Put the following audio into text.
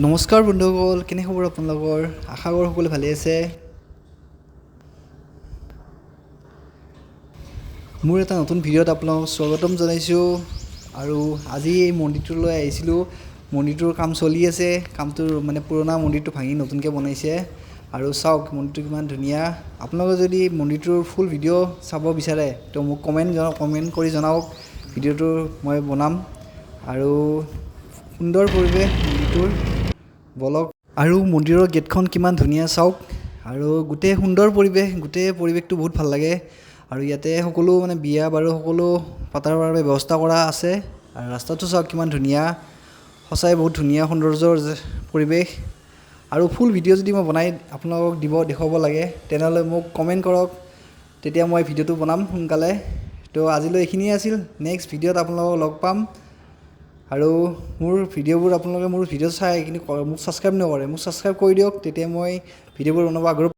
নমস্কাৰ বন্ধুসকল, কেনে খবৰ আপোনালোকৰ? আশা কৰোঁ সকলো ভালে আছে। মোৰ এটা নতুন ভিডিঅ'ত আপোনালোকক স্বাগতম জনাইছোঁ। আৰু আজি এই মন্দিৰটোলৈ আহিছিলোঁ। মন্দিৰটোৰ কাম চলি আছে। কামটোৰ পুৰণা মন্দিৰটো ভাঙি নতুনকৈ বনাইছে। আৰু চাওক মন্দিৰটো কিমান ধুনীয়া। আপোনালোকে যদি মন্দিৰটোৰ ফুল ভিডিঅ' চাব বিচাৰে তো মোক কমেণ্ট কৰি জনাওক। ভিডিঅ'টো মই বনাম। আৰু সুন্দৰ পৰিৱেশ মন্দিৰটোৰ, বলক। আৰু মন্দিৰৰ গেটখন কিমান ধুনীয়া চাওক। আৰু গোটেই সুন্দৰ পৰিৱেশ, গোটেই পৰিৱেশটো বহুত ভাল লাগে। আৰু ইয়াতে সকলো বিয়া বাৰু সকলো পতাৰ বাবে ব্যৱস্থা কৰা আছে। আৰু ৰাস্তাটো চাওক কিমান ধুনীয়া, সঁচাই বহুত ধুনীয়া সৌন্দৰ্যৰ পৰিৱেশ। আৰু ফুল ভিডিঅ' যদি মই বনাই আপোনালোকক দেখুৱাব লাগে তেনেহ'লে মোক কমেণ্ট কৰক, তেতিয়া মই ভিডিঅ'টো বনাম সোনকালে। তো আজিলৈ এইখিনিয়ে আছিল। নেক্সট ভিডিঅ'ত আপোনালোকক লগ পাম। আৰু মোৰ ভিডিঅ'বোৰ আপোনালোকে মোৰ ভিডিঅ' চাই কিন্তু মোক ছাবস্ক্ৰাইব নকৰে, মোক ছাবস্ক্ৰাইব কৰি দিয়ক, তেতিয়া মই ভিডিঅ'বোৰ বনাব আগ্ৰহ